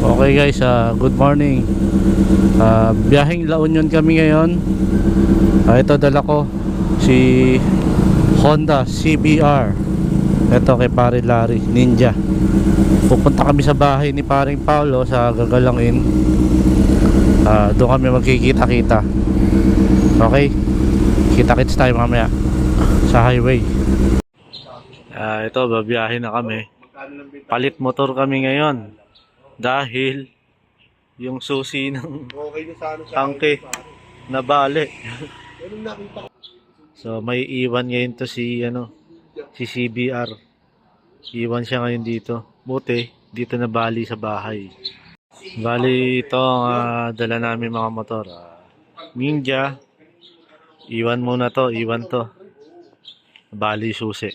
Okay guys, good morning. Biyaheng La Union kami ngayon. Ito dala ko si Honda CBR. Ito kay Pare Larry Ninja. Pupunta kami sa bahay ni Paring Paulo sa Gagalangin. Doon kami magkikita-kita. Okay, kita-kits tayo mamaya sa highway. Ito, babiyahin na kami. Palit motor kami ngayon dahil yung susi ng tangke nabali. So may iwan ngayon to si CBR. Iwan siya ngayon dito. Buti dito nabali sa bahay. Bali ito ang dala namin mga motor. Ninja. Iwan muna to, iwan to. Bali susi.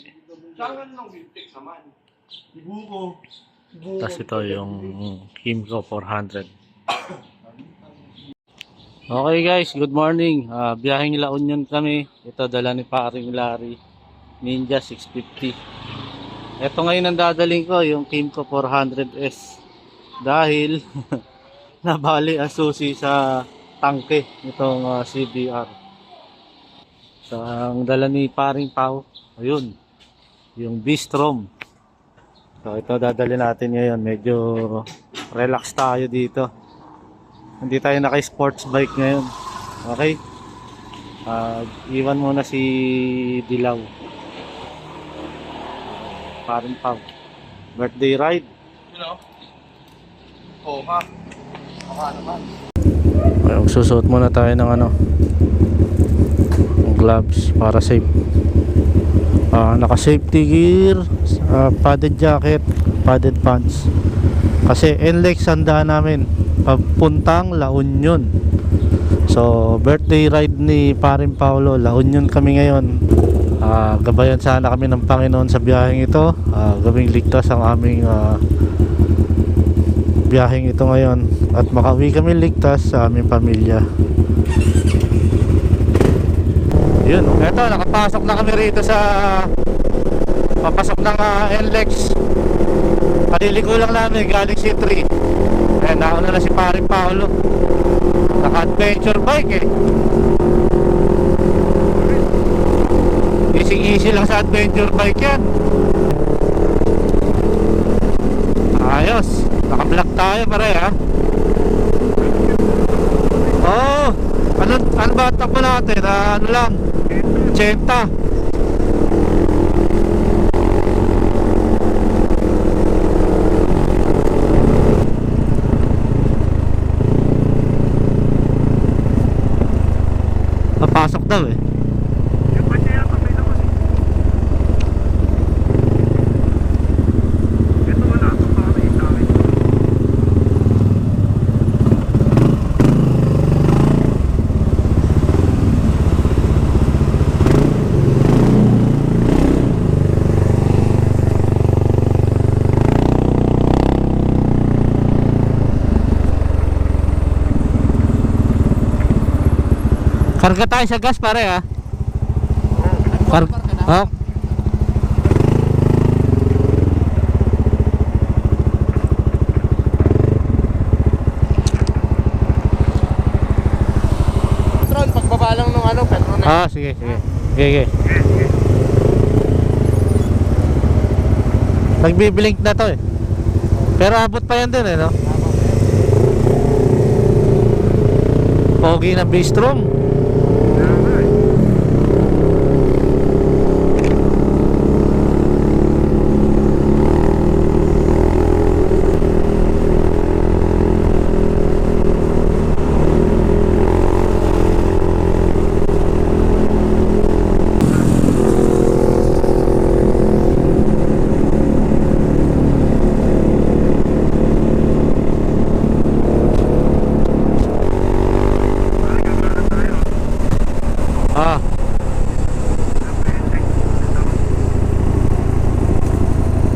Tapos ito yung Himco 400. Okay guys, good morning. Biyaheng La Union kami. Ito dala ni Paring Larry Ninja 650. Ito ngayon ang dadaling ko, yung Himco 400S. Dahil nabali ang susi sa tangke itong CBR. So ang dala ni Paring Pau, ayun, yung Bistrom. So ito dadali natin ngayon. Medyo relax tayo dito. Hindi tayo naka-sports bike ngayon. Okay? Iwan muna si Dilaw. Paring Pau. Birthday ride. Oo nga. Naman. Susuot muna tayo ng gloves para safe. Naka safety gear, padded jacket, padded pants. Kasi NLEX handa namin papuntang La Union. So birthday ride ni Paring Paulo, La Union kami ngayon. Gabayan sana kami ng Panginoon sa biyaheng ito. Gawing ligtas ang aming biyaheng ito ngayon at makauwi kami ligtas sa aming pamilya. Yun, eto nakapasok na kami rito sa papasok ng NLEX. Paliliko lang namin galing C3. Nauna na si Paring Paulo. Naka-adventure bike easy lang sa adventure bike yan. Ayos, naka-block tayo pare ha. Oh, ano ba takbo natin? Ano lang 80. Papasok daw eh. Karga tayo sa gas pare ha. Oh. Petron, pagbaba lang nung Petron. Sige. Sige. Nagbiblink na to eh. Pero abot pa yan din eh no. Pogi na Bistrom.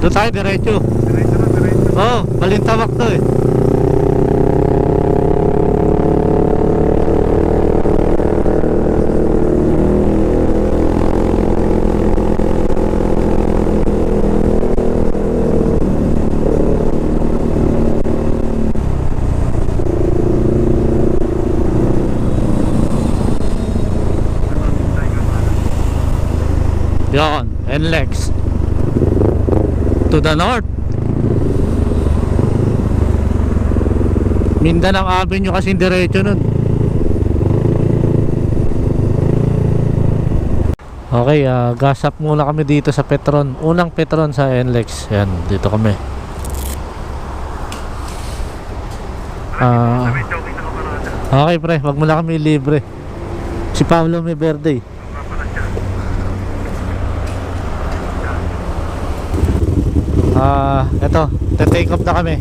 Doon tayo diretso. Balintawak to eh. Yon, NLEX. To the north. Mindanao Avenue kasi diretso nun. Okay, gas up muna kami dito sa Petron. Unang Petron sa NLEX. Yan, dito kami. Okay pre, wag mo na kami libre. Si Pablo may birthday. Eto, take off na kami.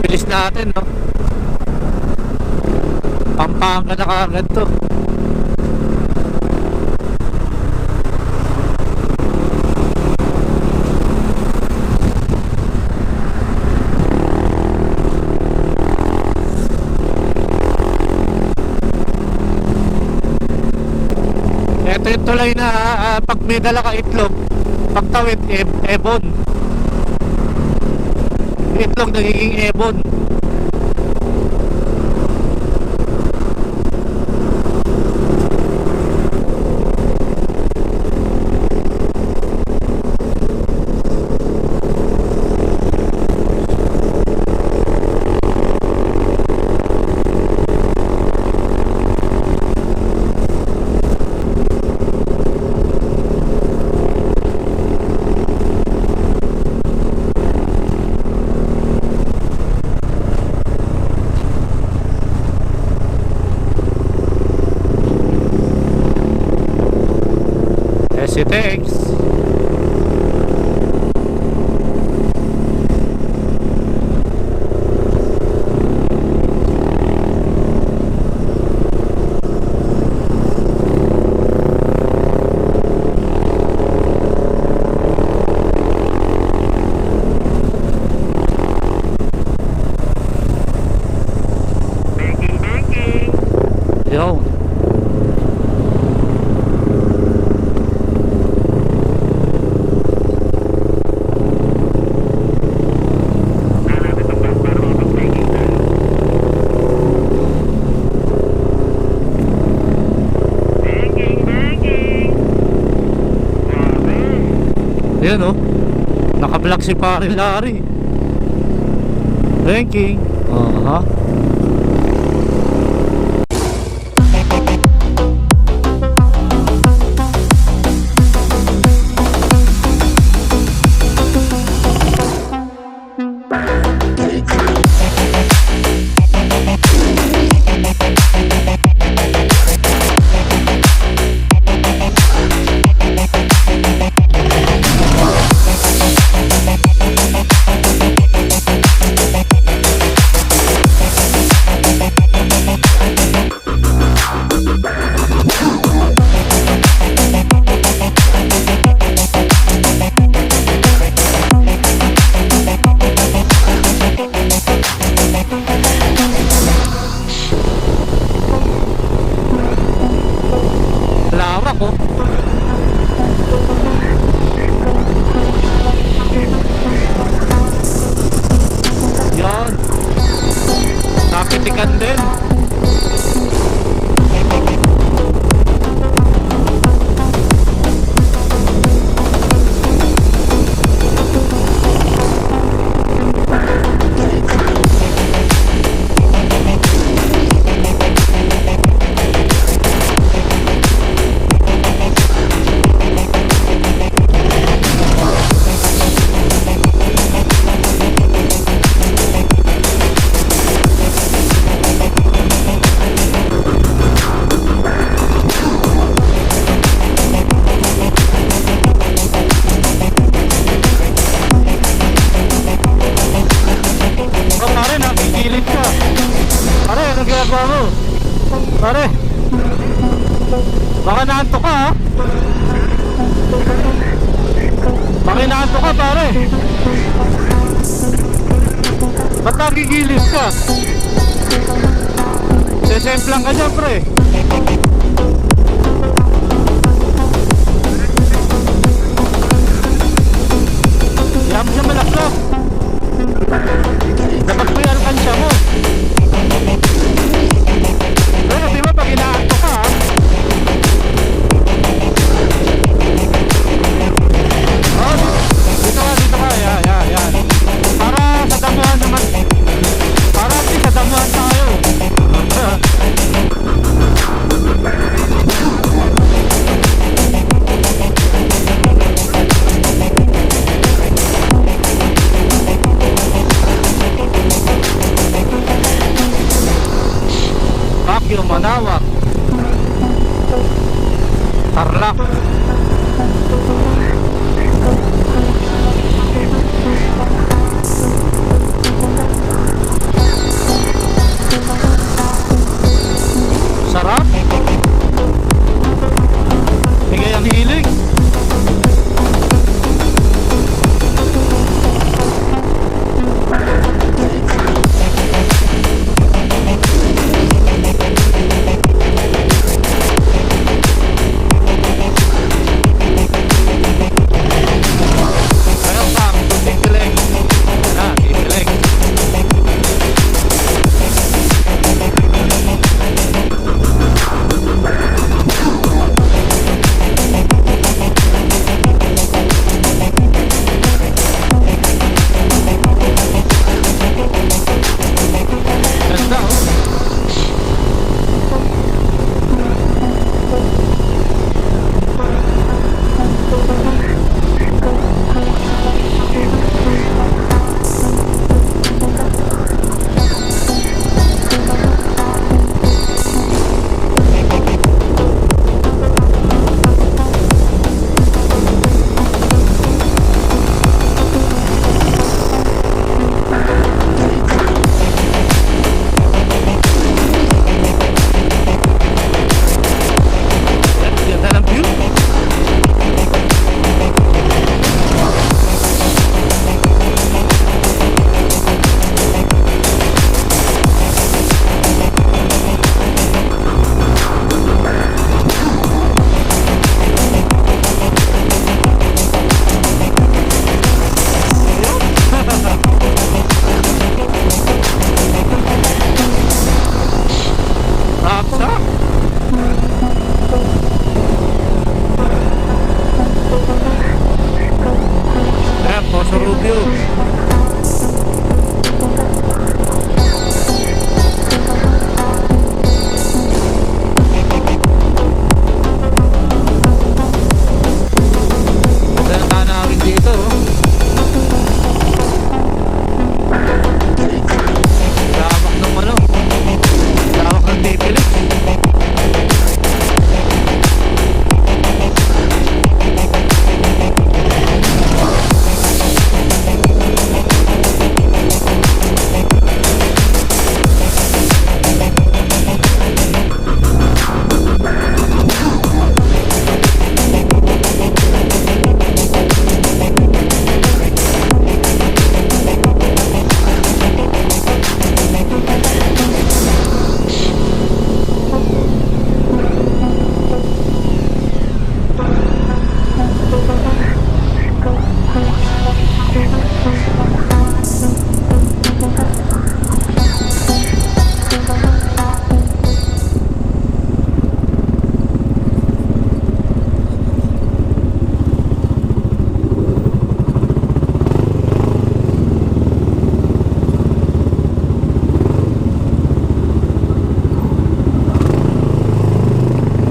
Bilis natin, no? Pampanga na kaagad to. Ito yung tulay na pag may dala ka itlog, pagtawid, ebon. Itlog nagiging ebon. Thanks. Yo. Ayan, oh. Naka-vlog si Pare Larry. Ranking. Aha. Lawak oh. Yan. Nakitikan din. Oh, pare, nakikilid ka. Pare, anong ginagawa mo? Pare, baka naantok ka ha? Baka naantok ka pare. Ba't nakikilid ka? Sesemplang ka dyan pre. Yam siya malaklak. Dapat po yung alkansya mo. Pero di ba pag inaantok ka ha? Oh, dito ka, yan. Para sa damuhan naman. Para at least sa damuhan tayo. Baguio, Manawak, Tarlac. Sarap. Bigay ang hilig.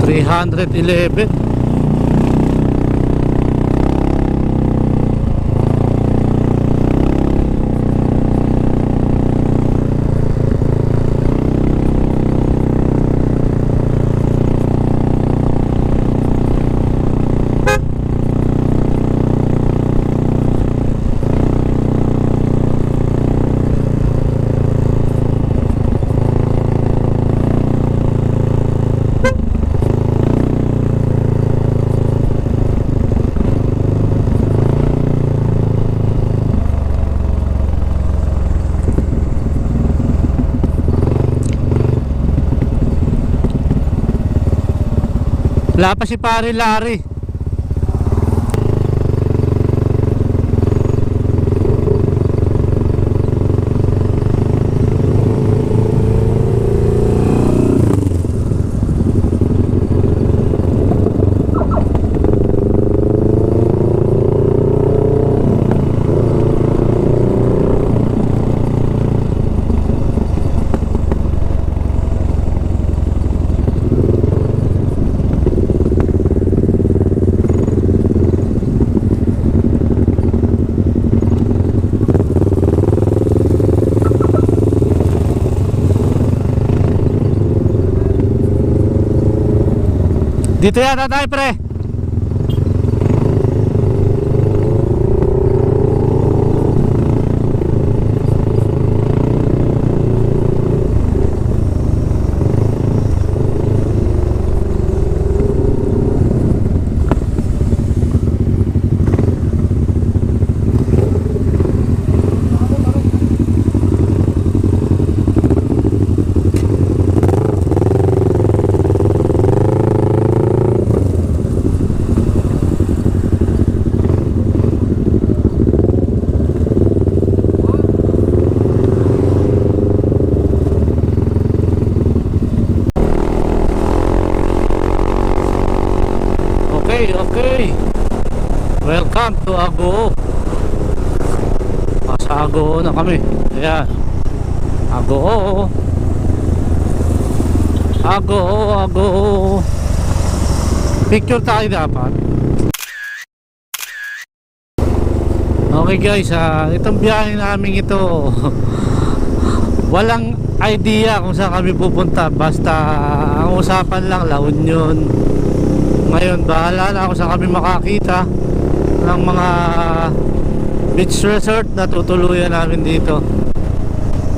311. Wala pa si Pare Larry. Dito yata tayo, pre. Okay. Welcome to Agoo. Sa Agoo na kami. Ayan. Agoo. Picture tayo dapat. Okay guys, itong biyahe namin ito walang idea kung saan kami pupunta. Basta ang usapan lang La Union. Ngayon bahala na kung saan kami makakita ng mga beach resort na tutuluyan namin dito.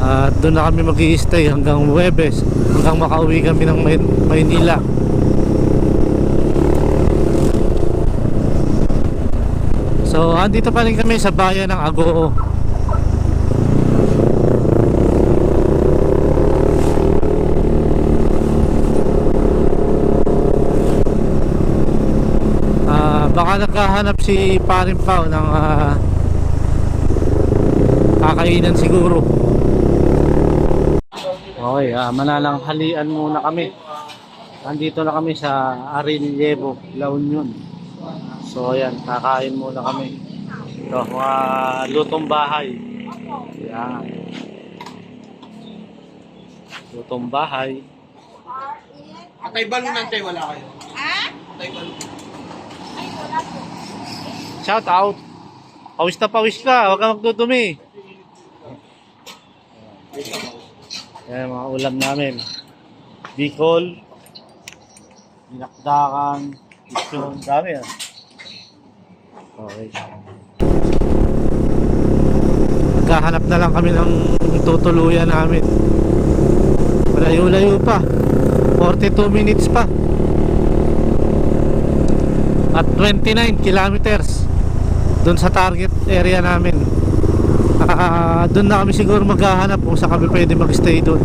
At doon na kami mag-i-stay hanggang Huwebes, hanggang makauwi kami ng Maynila. So andito pa rin kami sa bayan ng Agoo. Baka naghahanap si Paring Pao ng kakainan siguro. Okay, manalanghalian muna kami. Nandito na kami sa Arellievo, La Union. So ayan, kakain muna kami. Ito, mga lutong bahay. Ayan. Lutong bahay. Atay balon nante wala kayo. Ha? Atay balon. Shout out. Pawis na pawis ka, huwag ka magdudumi. Ayan mga ulam namin. Bicol, dinakdakan, isyon, dami yan. Okay. Maghahanap na lang kami ng tutuluyan namin. Malayo-layo pa. 42 minutes pa. At 29 kilometers doon sa target area namin. Doon na kami siguro maghahanap kung saan kami pwede magstay doon.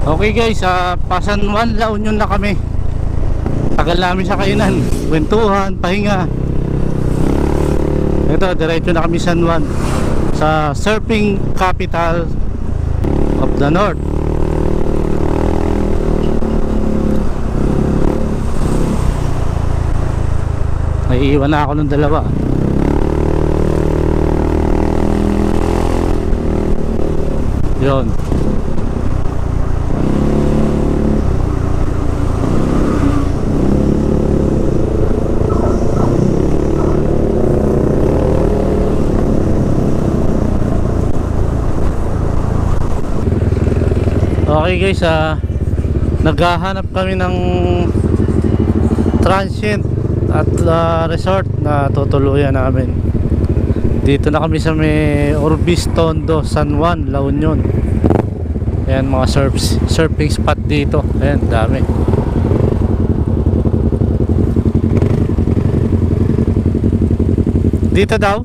Okay guys, pa San Juan, La Union na kami. Tagal namin sa kainan, kwentuhan, pahinga. Ito, diretso na kami San Juan, sa surfing capital of the North. Naiiwan na ako ng dalawa. Yun. Okay guys, naghahanap kami ng transient at resort na tutuluyan namin. Dito na kami sa may Orbis Tondo, San Juan, La Union. Ayan, mga surfing spot dito. Ayan, dami. Dito daw.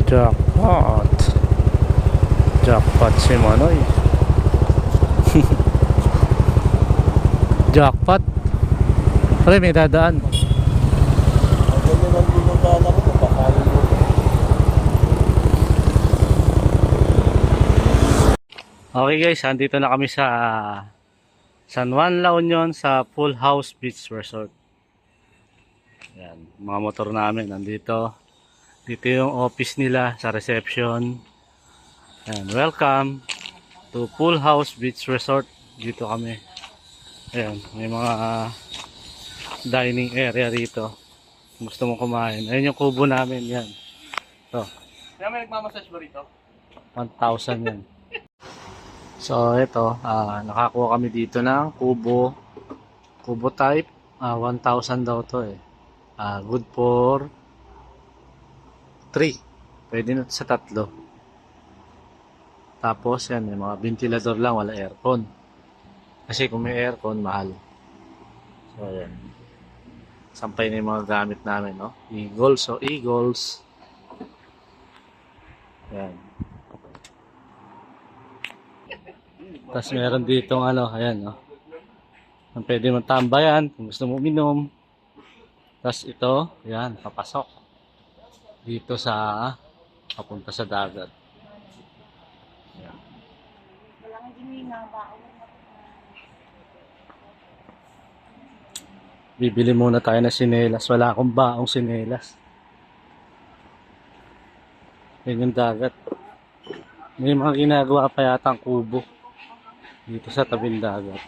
Jackpot. Jackpot si Manoy. Jackpot. Pre, may dadaan. Okay guys, andito na kami sa San Juan, La Union sa Full House Beach Resort. Yan, mga motor namin nandito. Dito yung office nila sa reception. And welcome to Full House Beach Resort. Dito kami. Ayan, may mga dining area rito. Gusto mong kumain. Ayan yung kubo namin. Yan. So, Kaya may nagmamassage ba rito? 1,000 yan. So, ito. Nakakuha kami dito ng kubo. Kubo type. 1,000 daw to eh. Good for 3. Pwede na sa 3. Tapos yan, may mga ventilador lang, wala aircon. Kasi kung may aircon, mahal. So yan. Sampay na yung mga gamit namin, no? Eagles, so Eagles. Yan. Tapos meron ditong ano, ayan, no? Pwede mong tambayan kung gusto mo uminom. Tapos ito, yan, papasok. Dito sa papunta sa dagat. Yan. Bibili muna tayo ng sinelas. Wala akong baong sinelas. Yan yung dagat. May mga ginagawa pa yata ang kubo dito sa tabing dagat.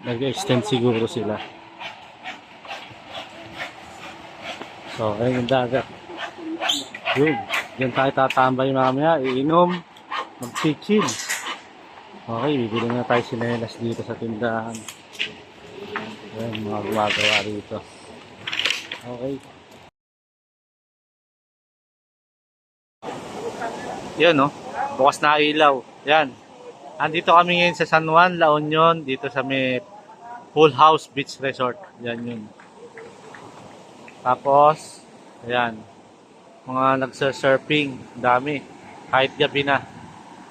Nag-extend siguro sila. So, ayun yung dagat. Yun. Diyan tayo tatambay mamaya. Iinom. Mag-chill. Okay, bibili na tayo sinelas dito sa tindahan. Ayan, mga gumagawa rito. Okay. Yan, no? Bukas na ilaw. Yan. Andito kami ngayon sa San Juan, La Union. Dito sa may Full House Beach Resort. Yan yun. Tapos, ayan. Mga nagsa-surfing. Dami. Kahit gabi na.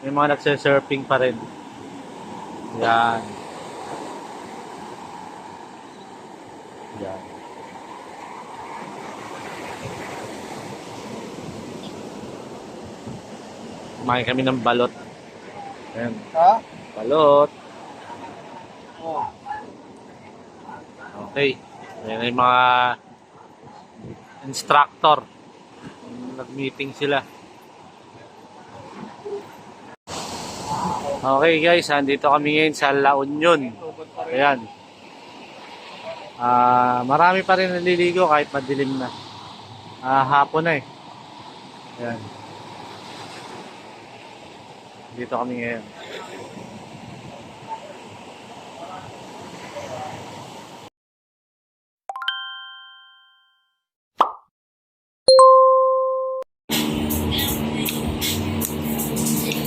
May mga nagsa-surfing pa rin. Yan. Yan. Kumain kami ng balot. Ayan. Ha? Balot. Oh. Okay. Ayan yung mga instructor. Nag-meeting sila. Okay guys, andito kami ngayon sa La Union. Ayan. Marami pa rin naliligo kahit madilim na. Hapon na eh. Ayan. Dito kami ngayon.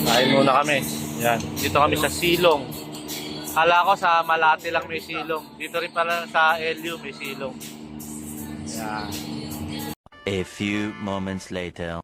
Kain muna kami. Yan. Dito kami sa Silong. Kala ko sa Malate lang may silong. Dito rin pala sa LU may silong. Yan. A few moments later.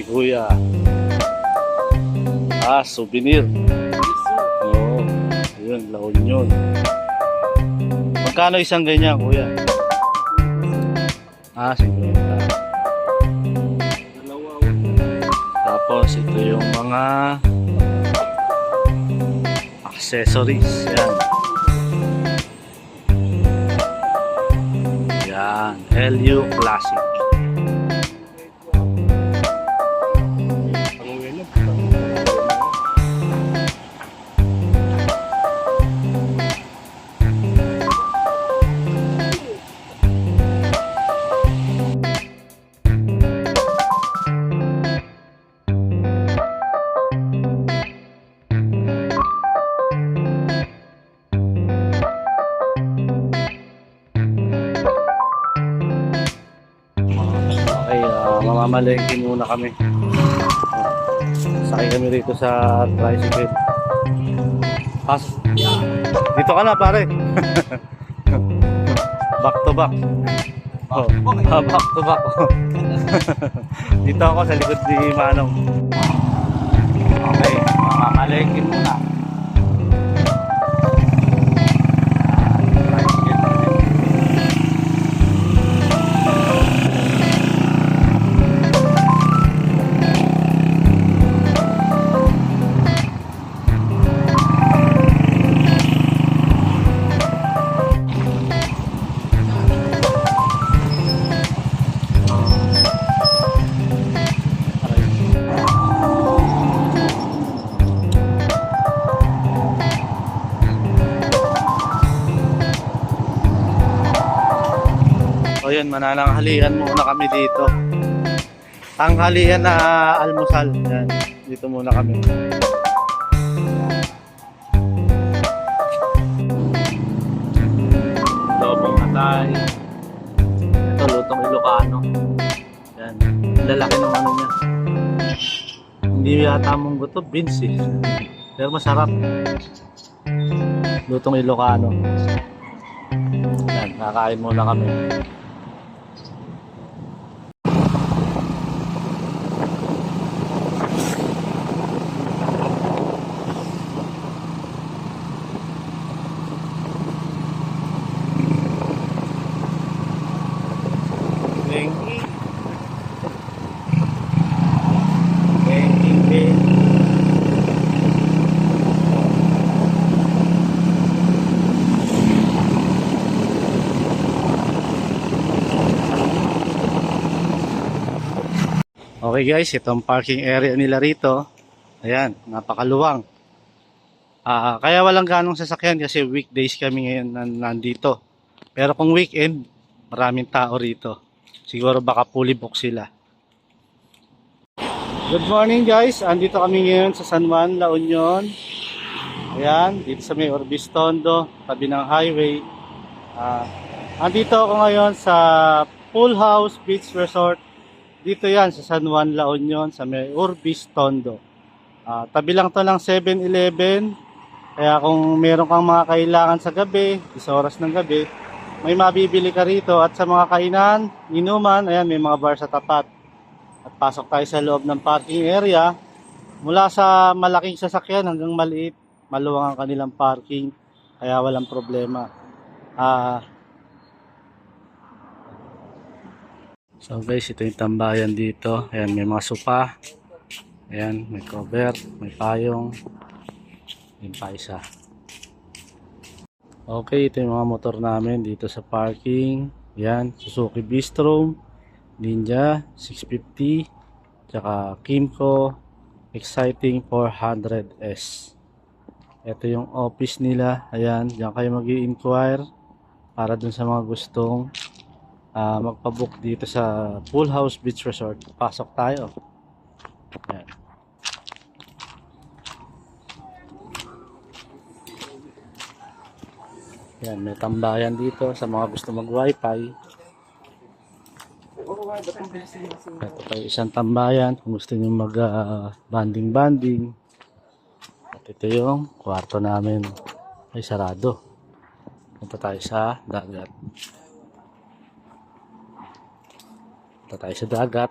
Kuya. Souvenir. Oo. Ayun, La Union. Magkano isang ganyan, kuya? 50. Tapos ito yung mga accessories. Yan. Yan. LU Classic. Okay, mamamalengke muna kami. Sakay kami rito sa tricycle. Dito ka na, pare. Back to back. Back to back. Dito ako sa likod ni Manong. Okay, mamamalengke muna. O yun, manananghalian muna kami dito. Tanghalian na almusal. Yan, dito muna kami. Lobong atay. Ito, lutong Ilocano. Yan, lalaki ng ano niya. Hindi yata mong gusto, beans eh. Pero masarap. Lutong Ilocano. Yan, kakain muna kami. Okay guys, itong parking area nila rito. Ayan, napakaluwang. Kaya walang ganong sasakyan kasi weekdays kami ngayon nandito. Pero kung weekend, maraming tao rito. Siguro baka fully book sila. Good morning guys, andito kami ngayon sa San Juan, La Union. Ayan, dito sa may Orbis Tondo, tabi ng highway. Andito ako ngayon sa Full House Beach Resort. Dito yan sa San Juan, La Union, sa may Orbis Tondo. Tabi lang to ng 7-Eleven. Kaya kung meron kang mga kailangan sa gabi, 1 oras ng gabi, may mabibili ka rito. At sa mga kainan, inuman, ayan, may mga bar sa tapat. At pasok tayo sa loob ng parking area. Mula sa malaking sasakyan hanggang maliit, maluwang ang kanilang parking. Kaya walang problema. So guys, ito yung tambayan dito. Ayan, may mga sopa. Ayan, may cover, may payong. Yung pa isa. Okay, ito yung mga motor namin dito sa parking. Ayan, Suzuki Bistrom, Ninja 650, tsaka Kimco Exciting 400S. Ito yung office nila. Ayan, diyan kayo mag-i-inquire para dun sa mga gustong magpabook dito sa Full House Beach Resort. Pasok tayo. Ayan. Ayan, may tambayan dito sa mga gusto mag wifi. Ito pa isang tambayan kung gusto nyo mag banding. At ito yung kwarto namin. Ay sarado. Punta tayo sa dagat. Punta tayo sa dagat.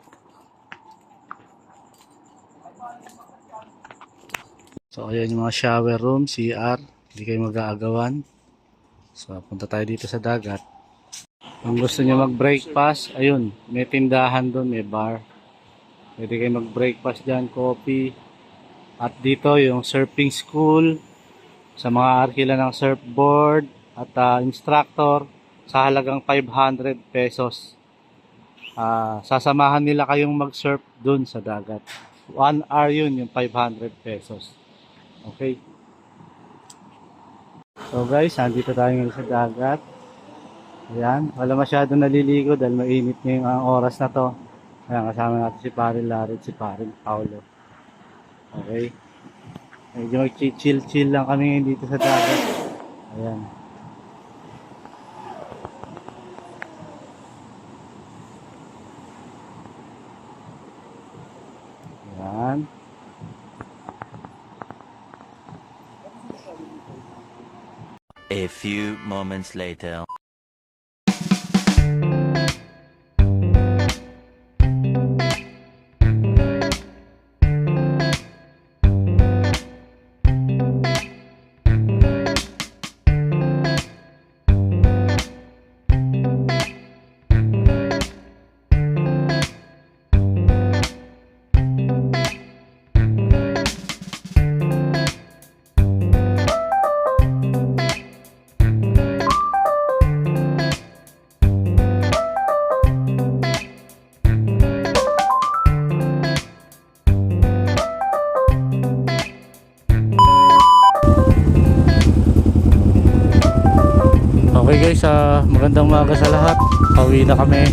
So ayan yung mga shower room, CR, hindi kayo mag-aagawan. So punta tayo dito sa dagat. Kung gusto niyo mag-breakfast, ayun, may tindahan doon, may bar. Pwede kayo mag-breakfast dyan, coffee. At dito yung surfing school, sa mga arkila ng surfboard at instructor sa halagang 500 pesos. Sasamahan nila kayong mag-surf doon sa dagat. 1 hour yun, yung 500 pesos. Okay. So guys, nandito tayo ngayon sa dagat. Ayan, wala masyadong naliligo dahil mainit ngayong oras na to. Ayan, kasama natin si Paring Larry at si Paring Paulo. Okay. Medyo mag-chill-chill lang kami ngayon dito sa dagat. Ayan. Ayan. A few moments later. Okay guys, magandang umaga sa lahat. Pauwi na kami.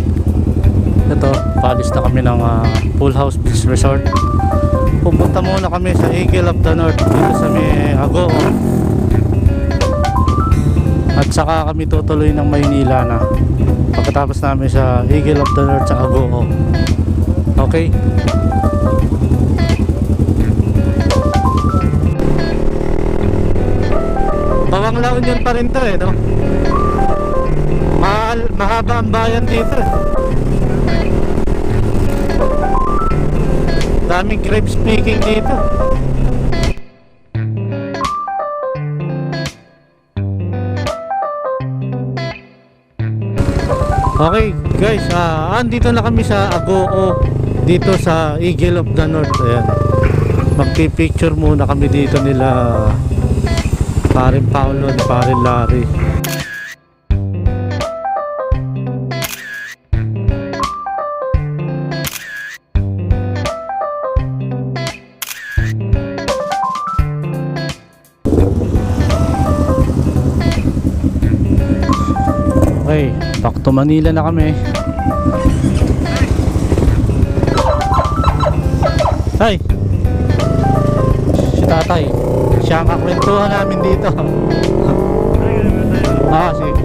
Ito, paalis na kami ng Full House Beach Resort. Pupunta muna kami sa Eagle of the North dito sa may Agoo. At saka kami tutuloy ng Maynila na. Pagkatapos namin sa Eagle of the North sa Agoo. Okay? Bawang La Union pa rin to no? Mahaba ang bayan dito. Daming crab speaking dito. Okay guys, andito na kami sa Agoo, dito sa Eagle of the North. Ayan, magpipicture muna kami dito nila Paring Paulo at Paring Larry. Okay, back to Manila na kami. Ay, si tatay, siya ang kakwentuhan namin dito. Sige.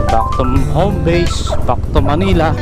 Back to home base, back to Manila.